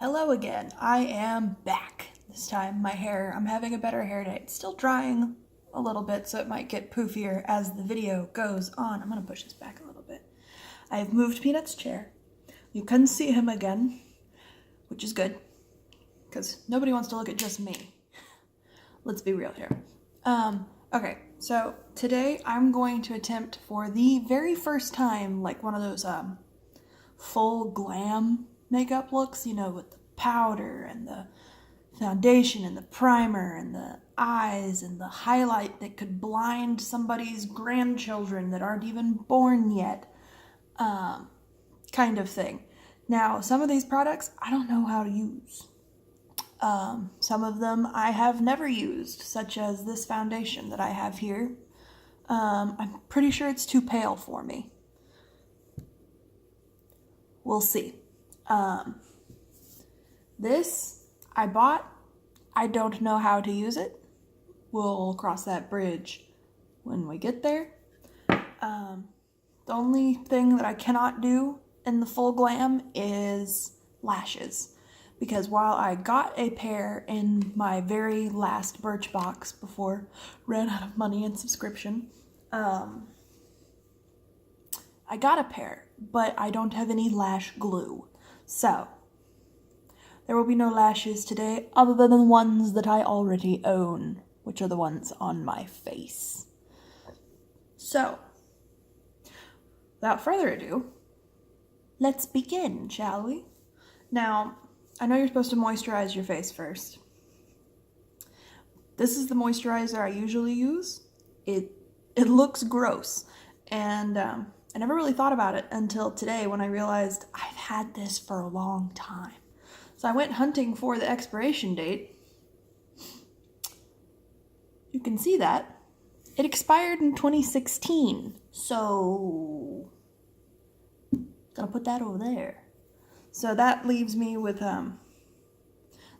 Hello again. I am back. This time I'm having a better hair day. It's still drying a little bit, so it might get poofier as the video goes on. I'm gonna push this back a little bit. I've moved Peanut's chair. You can see him again, which is good, because nobody wants to look at just me. Let's be real here. Okay, so today I'm going to attempt for the very first time, like one of those full glam makeup looks, you know, with the powder and the foundation and the primer and the eyes and the highlight that could blind somebody's grandchildren that aren't even born yet, kind of thing. Now, some of these products I don't know how to use. Some of them I have never used, such as this foundation that I have here. I'm pretty sure it's too pale for me. We'll see. This I bought. I don't know how to use it. We'll cross that bridge when we get there. The only thing that I cannot do in the full glam is lashes. Because while I got a pair in my very last Birchbox before ran out of money and subscription, I got a pair, but I don't have any lash glue. So, there will be no lashes today other than the ones that I already own, which are the ones on my face. So, without further ado, let's begin, shall we? Now, I know you're supposed to moisturize your face first. This is the moisturizer I usually use. It looks gross, and I never really thought about it until today when I realized I've had this for a long time. So I went hunting for the expiration date. You can see that. It expired in 2016, so gonna put that over there. So that leaves me with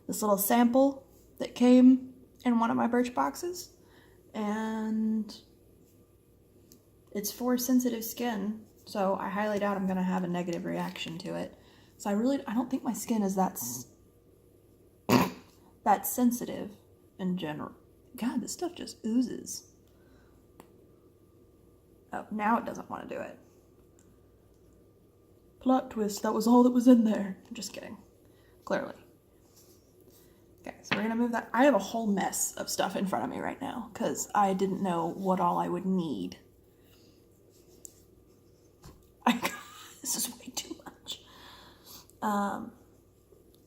this little sample that came in one of my Birchboxes, and it's for sensitive skin, so I highly doubt I'm gonna have a negative reaction to it. So I don't think my skin is that sensitive in general. God, this stuff just oozes. Oh, now it doesn't want to do it. Plot twist, that was all that was in there. I'm just kidding. Clearly. Okay, so we're gonna move that. I have a whole mess of stuff in front of me right now, because I didn't know what all I would need. This is way too much.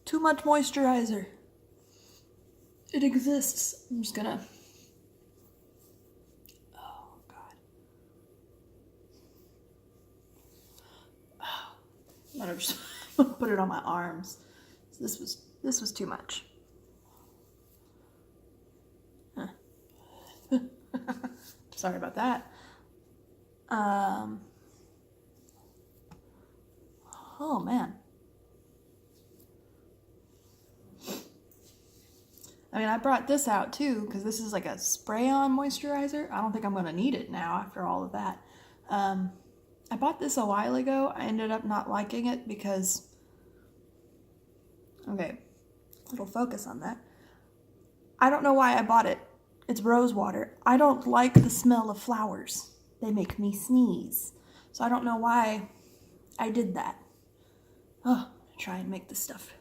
Too much moisturizer. It exists. I'm just gonna... Oh, God. I'm gonna just put it on my arms. So this was too much. Huh. Sorry about that. Oh, man. I mean, I brought this out too, because this is like a spray-on moisturizer. I don't think I'm going to need it now after all of that. I bought this a while ago. I ended up not liking it because... Okay, little focus on that. I don't know why I bought it. It's rose water. I don't like the smell of flowers. They make me sneeze. So I don't know why I did that. Oh, I'm gonna try and make this stuff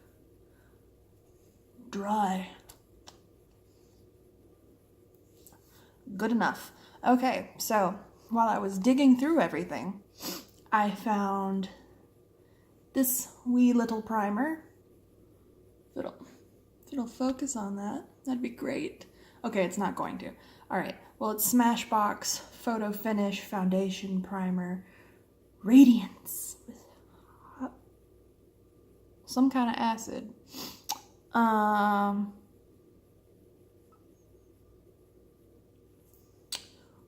dry. Good enough. Okay, so while I was digging through everything, I found this wee little primer. If it'll focus on that, that'd be great. Okay, it's not going to. Alright, well, it's Smashbox Photo Finish Foundation Primer Radiance with some kind of acid.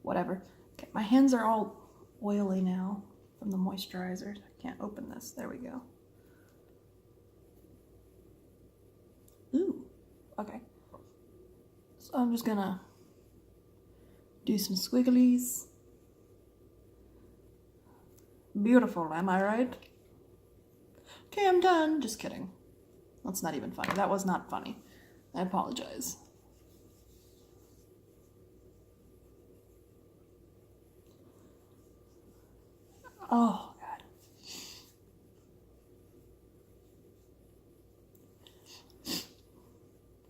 Whatever. Okay, my hands are all oily now from the moisturizers. I can't open this. There we go. Ooh, okay. So I'm just gonna do some squigglies. Beautiful, am I right? Okay, I'm done. Just kidding. That's not even funny. That was not funny. I apologize. Oh, God.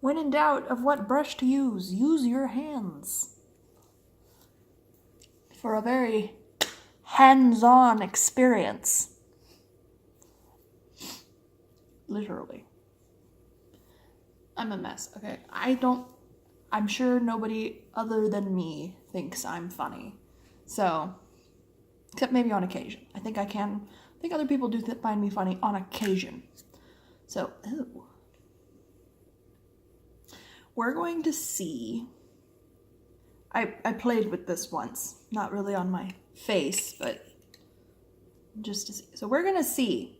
When in doubt of what brush to use your hands. For a very hands-on experience. Literally. I'm a mess, okay? I'm sure nobody other than me thinks I'm funny. So, except maybe on occasion. I think other people do find me funny on occasion. So, ew. We're going to see, I played with this once, not really on my face, but just to see. So we're going to see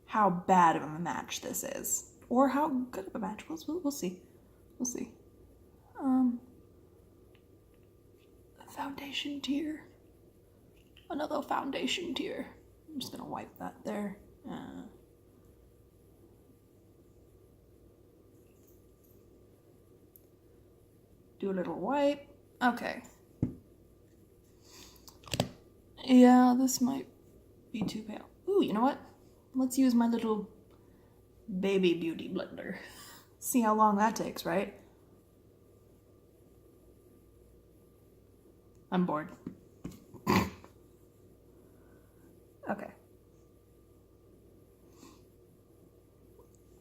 how bad of a match this is, or how good of a match. We'll see. We'll see. A foundation tear. Another foundation tear. I'm just going to wipe that there. Do a little wipe. Okay. Yeah, this might be too pale. Ooh, you know what? Let's use my little baby beauty blender. See how long that takes, right? I'm bored. Okay.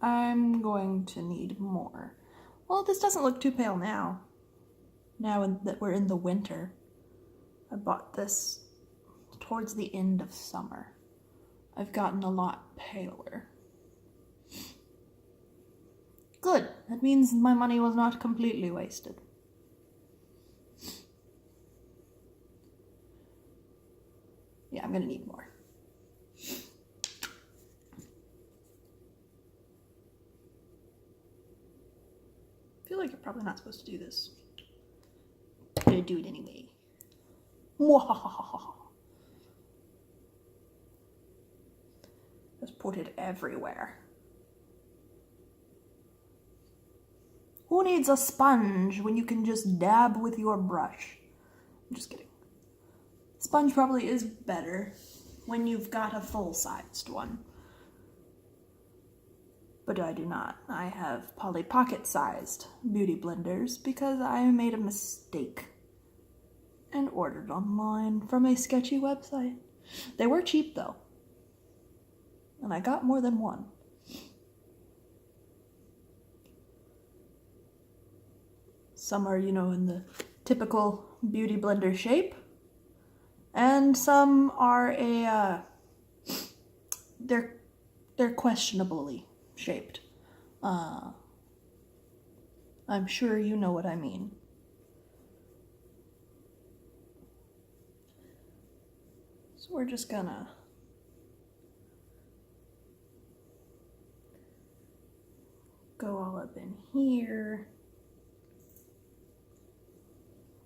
I'm going to need more. Well, this doesn't look too pale now. Now that we're in the winter. I bought this towards the end of summer. I've gotten a lot paler. Good. That means my money was not completely wasted. Yeah, I'm gonna need more. I feel like you're probably not supposed to do this. I'm gonna do it anyway. Just put it everywhere. Who needs a sponge when you can just dab with your brush? I'm just kidding. Sponge probably is better when you've got a full-sized one. But I do not. I have Polly Pocket-sized beauty blenders because I made a mistake and ordered online from a sketchy website. They were cheap though. And I got more than one. Some are, in the typical beauty blender shape. And some are they're questionably shaped. I'm sure you know what I mean. So we're just gonna go all up in here.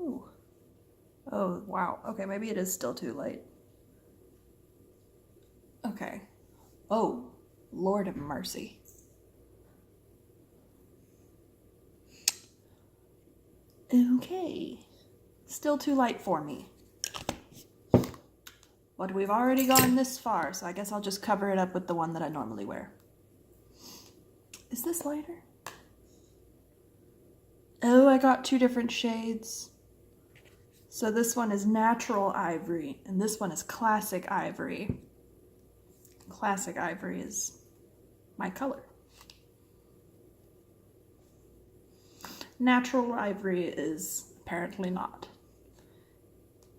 Ooh. Oh, wow. Okay, maybe it is still too late. Okay. Oh, Lord of mercy. Okay. Still too light for me. But we've already gone this far, so I guess I'll just cover it up with the one that I normally wear. Is this lighter? Oh, I got two different shades. So this one is natural ivory, and this one is classic ivory. Classic ivory is my color. Natural ivory is apparently not.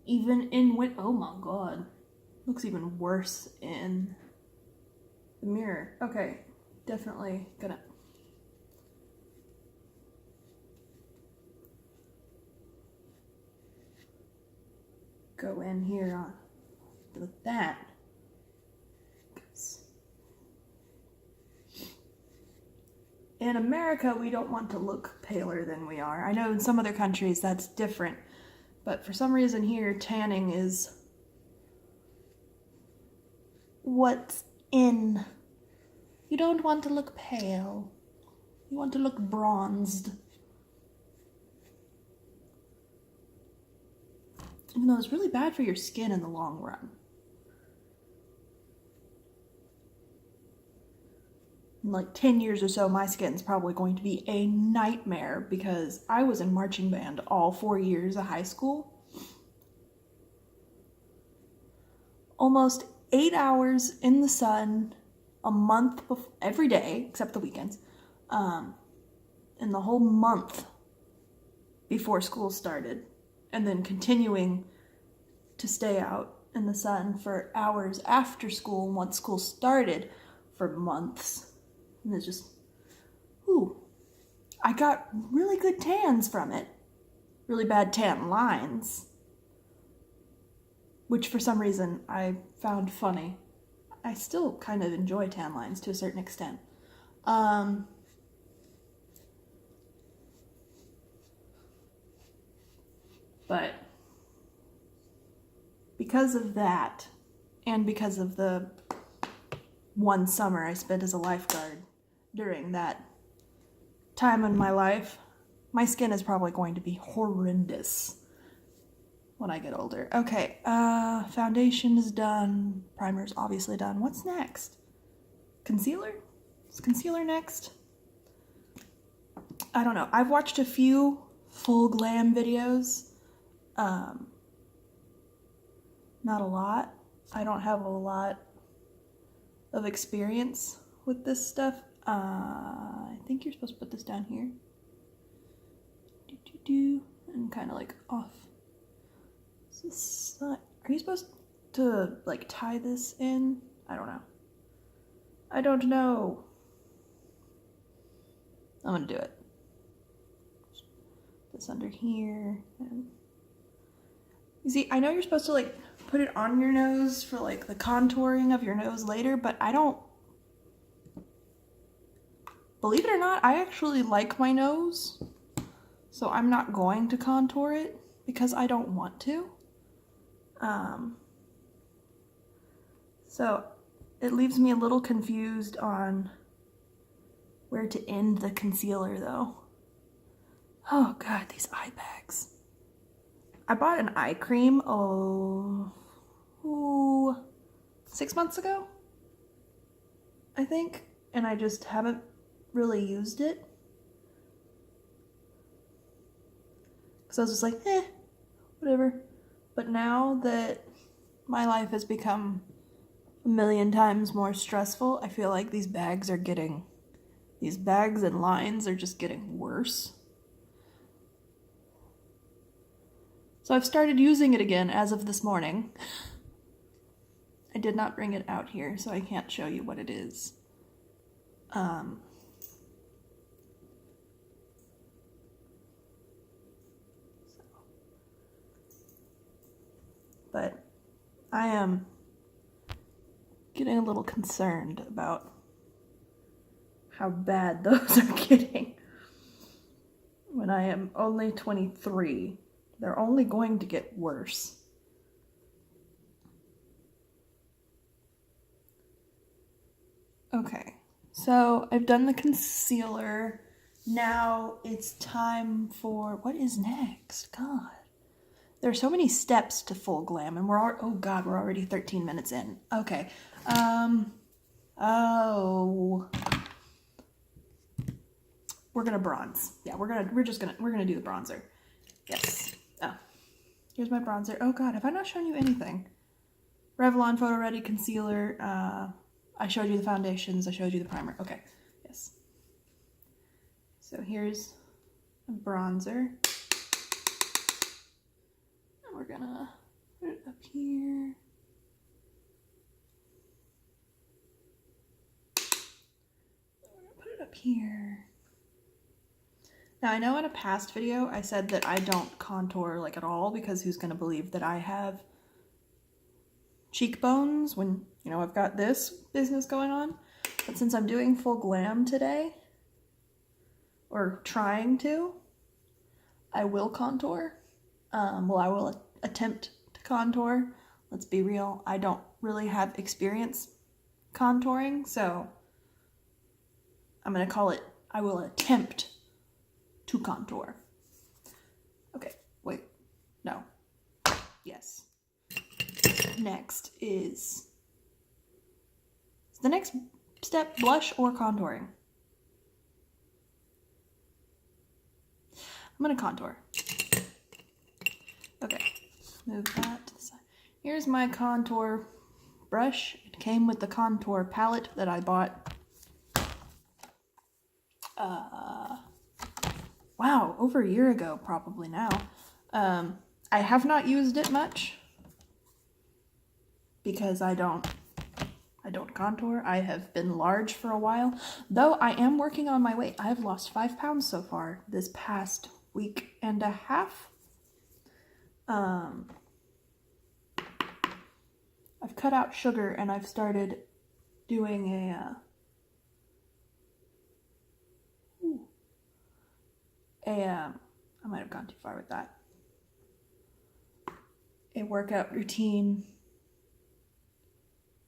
Even in oh my god. Looks even worse in the mirror. Okay, definitely gonna go in here with that. In America, we don't want to look paler than we are. I know in some other countries that's different, but for some reason here, tanning is what's in You don't want to look pale. You want to look bronzed. Even though it's really bad for your skin in the long run. In like 10 years or so, my skin's probably going to be a nightmare because I was in marching band all 4 years of high school. Almost 8 hours in the sun a month every day, except the weekends, and the whole month before school started, and then continuing to stay out in the sun for hours after school once school started for months. And it's just, I got really good tans from it. Really bad tan lines, which for some reason I found funny. I still kind of enjoy tan lines to a certain extent. But because of that, and because of the one summer I spent as a lifeguard during that time in my life, my skin is probably going to be horrendous when I get older. Okay, foundation is done. Primer's obviously done. What's next? Concealer? Is concealer next? I don't know. I've watched a few full glam videos. Not a lot. I don't have a lot of experience with this stuff. I think you're supposed to put this down here. And kind of like off. Are you supposed to like tie this in? I don't know. I don't know. I'm gonna do it. This under here. And you see, I know you're supposed to like put it on your nose for like the contouring of your nose later, but I don't. Believe it or not, I actually like my nose. So I'm not going to contour it because I don't want to. So it leaves me a little confused on where to end the concealer though. Oh God, these eye bags. I bought an eye cream, 6 months ago, I think, and I just haven't really used it. So I was just like, whatever. But now that my life has become a million times more stressful, I feel like these bags and lines are just getting worse. So I've started using it again as of this morning. I did not bring it out here, so I can't show you what it is. But I am getting a little concerned about how bad those are getting. When I am only 23, they're only going to get worse. Okay, so I've done the concealer. Now it's time for, what is next? God. There are so many steps to full glam, and we're already 13 minutes in. Okay. We're gonna bronze. Yeah, we're gonna do the bronzer. Yes. Oh, here's my bronzer. Oh God, have I not shown you anything? Revlon Photo Ready Concealer. I showed you the foundations. I showed you the primer. Okay. Yes. So here's a bronzer. We're gonna put it up here. We're gonna put it up here. Now I know in a past video I said that I don't contour like at all because who's gonna believe that I have cheekbones when, you know, I've got this business going on. But since I'm doing full glam today, or trying to, I will contour. I will attempt to contour. Let's be real, I don't really have experience contouring, so I'm going to call it, I will attempt to contour. Okay, wait, no, yes. Next is the next step blush or contouring? I'm going to contour. Okay, move that to the side. Here's my contour brush. It came with the contour palette that I bought. Wow, over a year ago, probably now. I have not used it much because I don't contour. I have been large for a while, though I am working on my weight. I've lost 5 pounds so far this past week and a half. I've cut out sugar and I've started doing I might have gone too far with that. A workout routine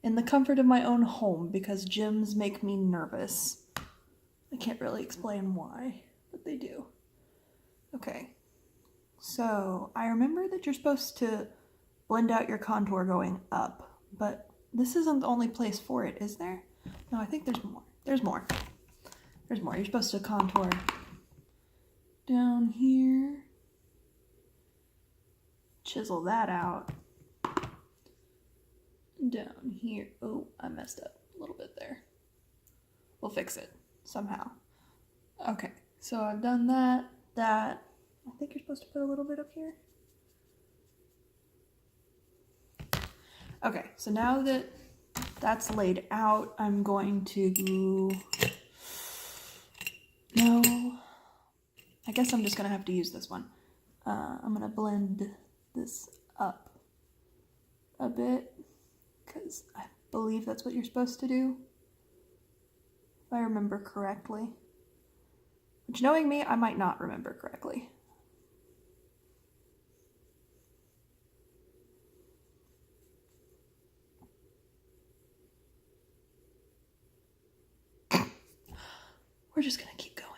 in the comfort of my own home because gyms make me nervous. I can't really explain why, but they do. Okay, so I remember that you're supposed to blend out your contour going up, but this isn't the only place for it, is there? No, I think there's more. There's more. There's more. You're supposed to contour down here. Chisel that out. Down here. Oh, I messed up a little bit there. We'll fix it somehow. Okay, so I've done that. I think you're supposed to put a little bit up here. Okay, so now that that's laid out, I'm going to... No, I guess I'm just going to have to use this one. I'm going to blend this up a bit because I believe that's what you're supposed to do, if I remember correctly. Which, knowing me, I might not remember correctly. We're just gonna keep going.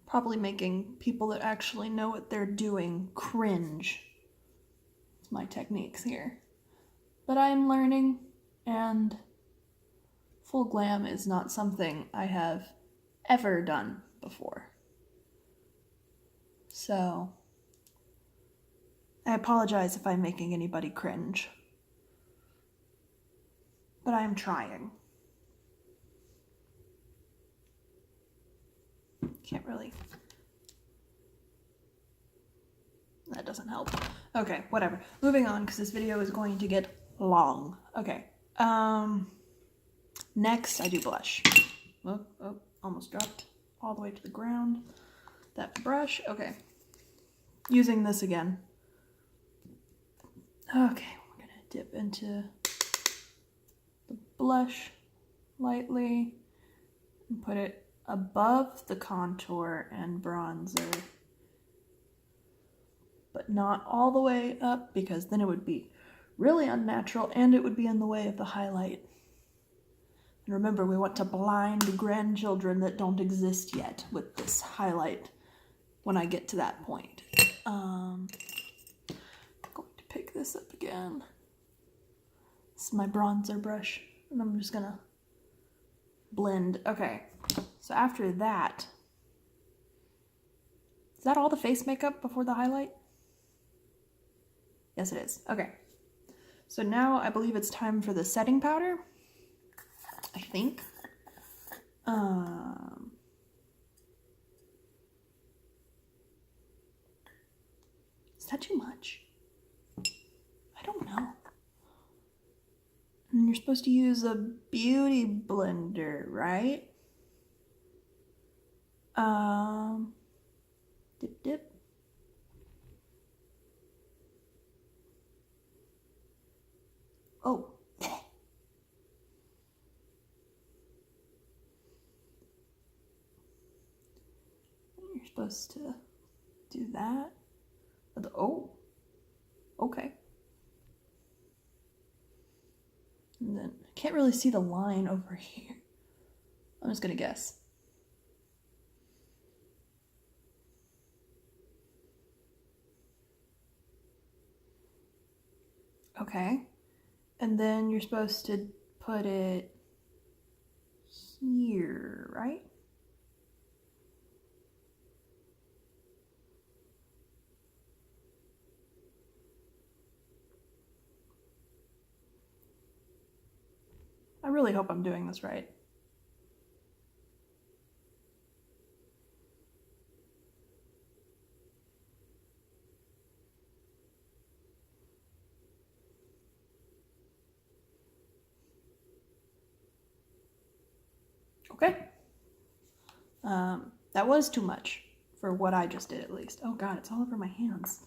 Probably making people that actually know what they're doing cringe. It's my techniques here. But I'm learning, and full glam is not something I have ever done before. So, I apologize if I'm making anybody cringe. But I am trying. Can't really... That doesn't help. Okay, whatever. Moving on, because this video is going to get long. Okay. Next, I do blush. Oh, almost dropped all the way to the ground. That brush. Okay. Using this again. Okay, we're gonna dip into the blush lightly and put it above the contour and bronzer, but not all the way up because then it would be really unnatural and it would be in the way of the highlight. And remember, we want to blind grandchildren that don't exist yet with this highlight when I get to that point. I'm going to pick this up again. This is my bronzer brush, and I'm just gonna blend. Okay, so after that, is that all the face makeup before the highlight? Yes, it is. Okay, so now I believe it's time for the setting powder. I think. Is that too much? I don't know. And you're supposed to use a beauty blender, right? Dip. Oh. You're supposed to do that. Oh. Okay. And then I can't really see the line over here. I'm just gonna guess. Okay. And then you're supposed to put it here, right? I really hope I'm doing this right. Okay. That was too much for what I just did, at least. Oh god, it's all over my hands.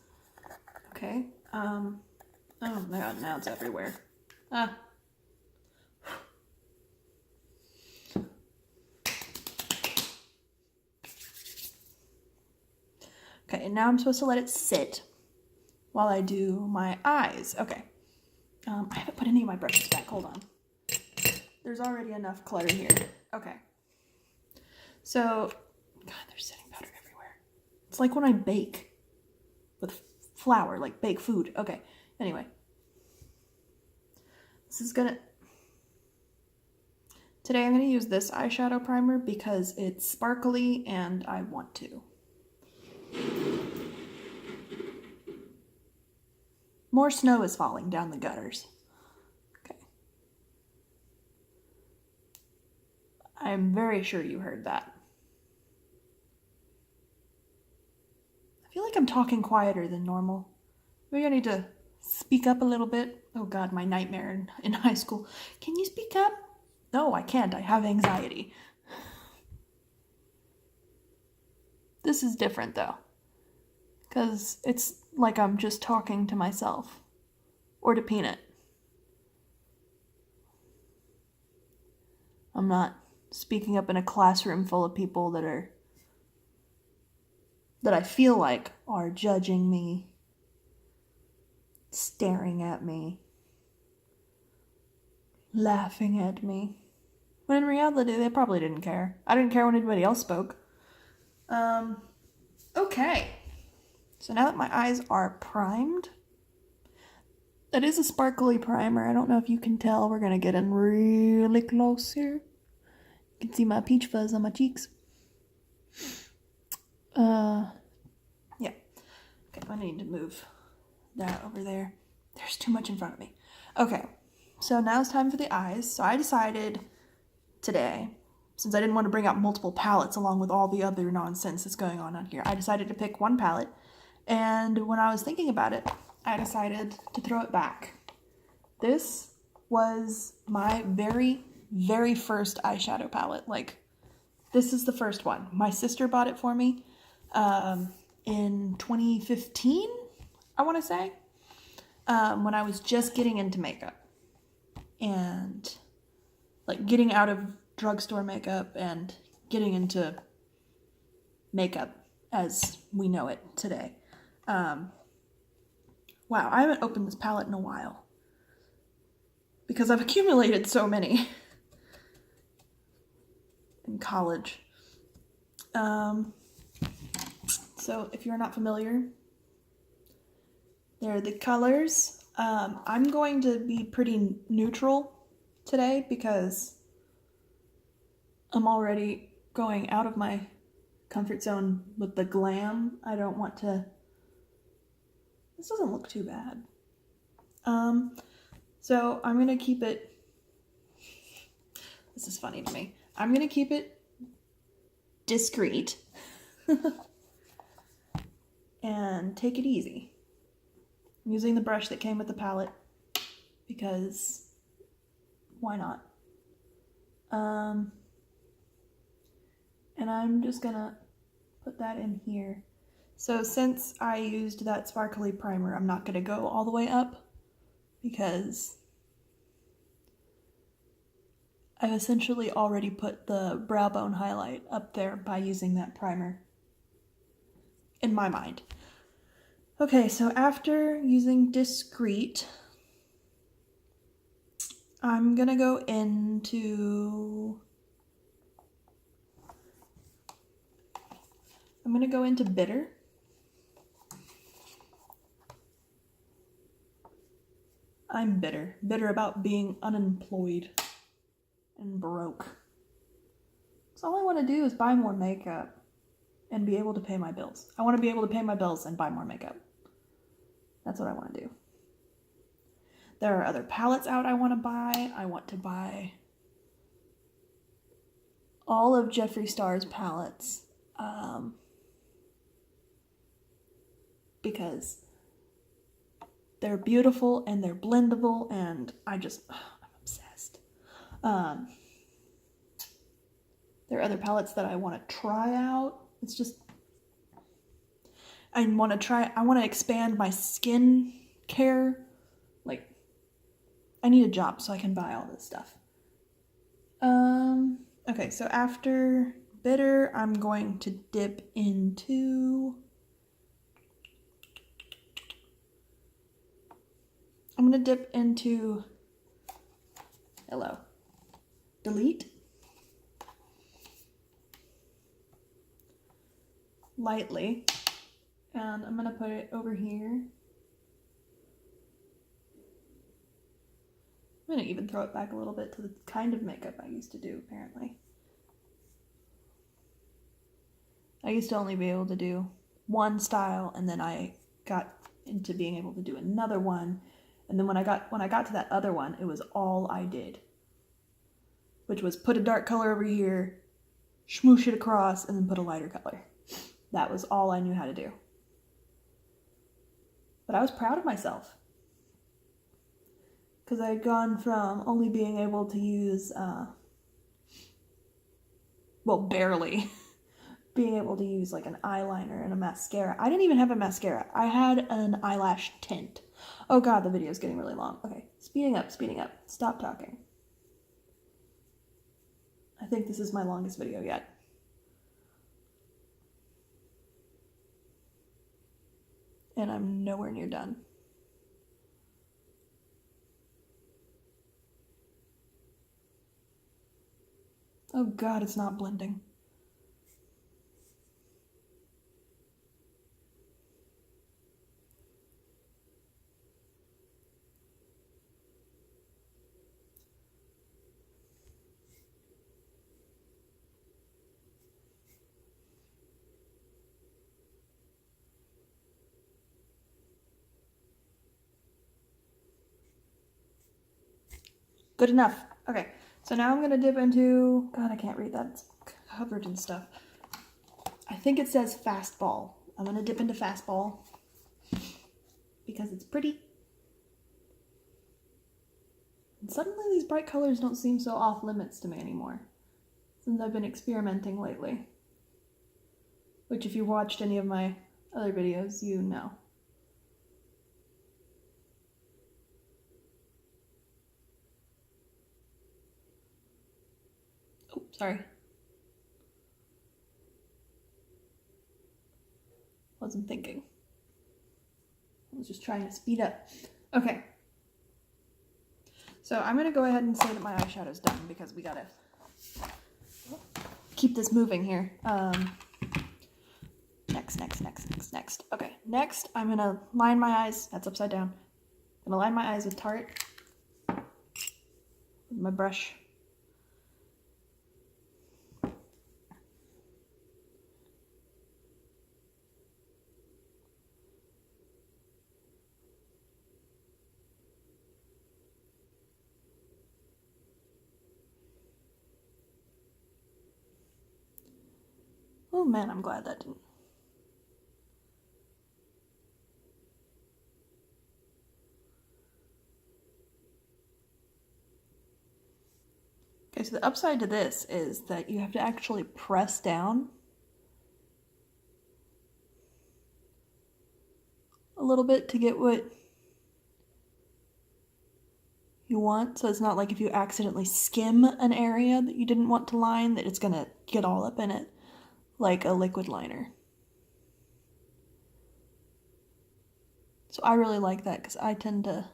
Okay. Oh my god, now it's everywhere. Ah. Okay, and now I'm supposed to let it sit while I do my eyes. Okay. I haven't put any of my brushes back. Hold on. There's already enough clutter here. Okay. So, God, there's setting powder everywhere. It's like when I bake with flour, like bake food. Okay. Anyway. Today I'm gonna use this eyeshadow primer because it's sparkly and I want to. More snow is falling down the gutters. Okay. I'm very sure you heard that. I feel like I'm talking quieter than normal. Maybe I need to speak up a little bit. Oh god, my nightmare in high school. Can you speak up? No, I can't. I have anxiety. This is different though. Because it's like I'm just talking to myself. Or to Peanut. I'm not speaking up in a classroom full of people that I feel like are judging me, staring at me, laughing at me. When in reality, they probably didn't care. I didn't care when anybody else spoke. Okay. So now that my eyes are primed, that is a sparkly primer. I don't know if you can tell. We're going to get in really close here. You can see my peach fuzz on my cheeks. Yeah. Okay, I need to move that over there. There's too much in front of me. Okay, so now it's time for the eyes. So I decided today, since I didn't want to bring out multiple palettes along with all the other nonsense that's going on here, I decided to pick one palette. And when I was thinking about it, I decided to throw it back. This was my very, very first eyeshadow palette. Like, this is the first one. My sister bought it for me in 2015, I want to say, when I was just getting into makeup. And, like, getting out of drugstore makeup and getting into makeup as we know it today. Wow, I haven't opened this palette in a while because I've accumulated so many in college. So if you're not familiar, there are the colors. I'm going to be pretty neutral today because I'm already going out of my comfort zone with the glam. I don't want to... This doesn't look too bad. So I'm going to keep it... This is funny to me. I'm going to keep it discreet and take it easy. I'm using the brush that came with the palette because why not? And I'm just gonna put that in here. So since I used that sparkly primer, I'm not gonna go all the way up because I've essentially already put the brow bone highlight up there by using that primer, in my mind. Okay, so after using Discreet, I'm gonna go into Bitter. I'm bitter. Bitter about being unemployed and broke. So all I want to do is buy more makeup and be able to pay my bills. I want to be able to pay my bills and buy more makeup. That's what I want to do. There are other palettes out I want to buy. I want to buy all of Jeffree Star's palettes because they're beautiful and they're blendable, and I'm obsessed. There are other palettes that I want to try out. It's just, I want to expand my skin care. Like, I need a job so I can buy all this stuff. Okay, so after Bitter, I'm going to dip into... Hello. Delete. Lightly. And I'm going to put it over here. I'm going to even throw it back a little bit to the kind of makeup I used to do, apparently. I used to only be able to do one style, and then I got into being able to do another one. And then when I got to that other one, it was all I did. Which was put a dark color over here, smoosh it across, and then put a lighter color. That was all I knew how to do. But I was proud of myself. Because I had gone from only being able to use, barely being able to use like an eyeliner and a mascara. I didn't even have a mascara. I had an eyelash tint. Oh god, the video is getting really long. Okay, speeding up. Stop talking. I think this is my longest video yet. And I'm nowhere near done. Oh god, it's not blending. Good enough. Okay, so now I'm gonna dip into, god, I can't read that. It's covered in stuff. I think it says Fastball. I'm gonna dip into Fastball because it's pretty. And suddenly these bright colors don't seem so off limits to me anymore, since I've been experimenting lately. Which, if you watched any of my other videos, you know. Oh, sorry. Wasn't thinking. I was just trying to speed up. Okay. So I'm going to go ahead and say that my eyeshadow's done because we gotta keep this moving here. Next. Okay, next I'm going to line my eyes. That's upside down. I'm going to line my eyes with Tarte. With my brush. Oh man, I'm glad that didn't. Okay, so the upside to this is that you have to actually press down a little bit to get what you want. So it's not like if you accidentally skim an area that you didn't want to line, that it's gonna get all up in it like a liquid liner. So I really like that because I tend to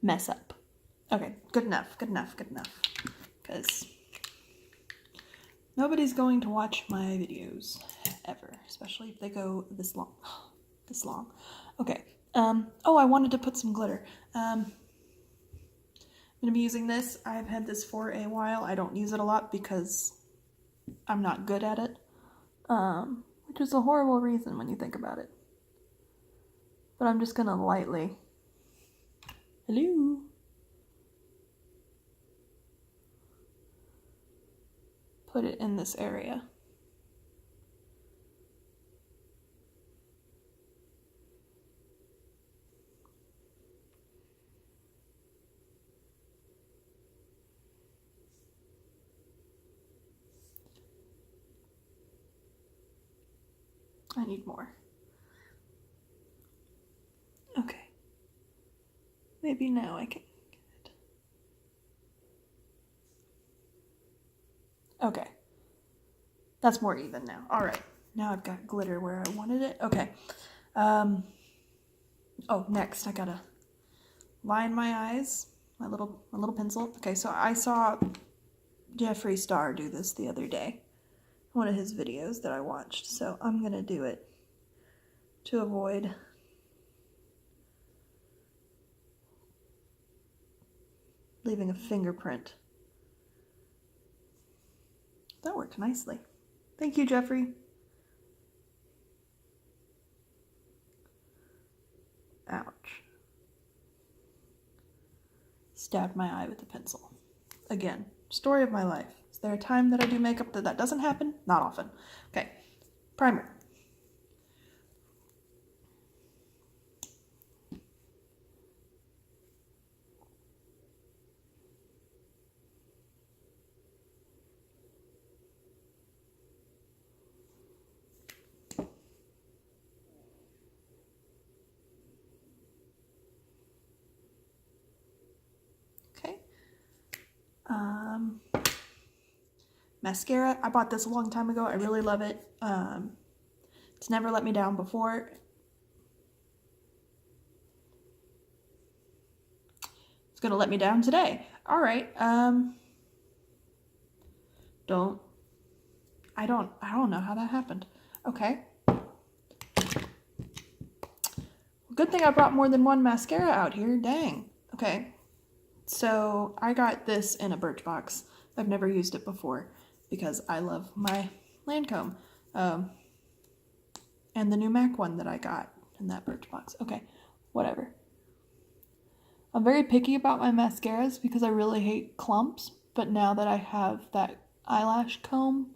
mess up. Okay, good enough, good enough, good enough. Because nobody's going to watch my videos ever, especially if they go this long. This long. Okay. Oh, I wanted to put some glitter. I'm going to be using this. I've had this for a while. I don't use it a lot because I'm not good at it. Which is a horrible reason when you think about it. But I'm just going to lightly... Hello? Put it in this area. I need more. Okay. Maybe now I can get it. Okay. That's more even now. All right. Now I've got glitter where I wanted it. Okay. Oh, next I gotta line my eyes. My little pencil. Okay, so I saw Jeffree Star do this the other day. One of his videos that I watched. So I'm gonna do it to avoid leaving a fingerprint. That worked nicely. Thank you, Jeffree. Ouch. Stabbed my eye with a pencil. Again, story of my life. Is there a time that I do makeup that doesn't happen? Not often. Okay, primer. Mascara. I bought this a long time ago. I really love it. It's never let me down before. It's gonna let me down today. All right. I don't know how that happened. Okay. Good thing I brought more than one mascara out here. Dang. Okay. So I got this in a Birchbox. I've never used it before because I love my Lancome. And the new MAC one that I got in that Birchbox. Okay, whatever. I'm very picky about my mascaras because I really hate clumps, but now that I have that eyelash comb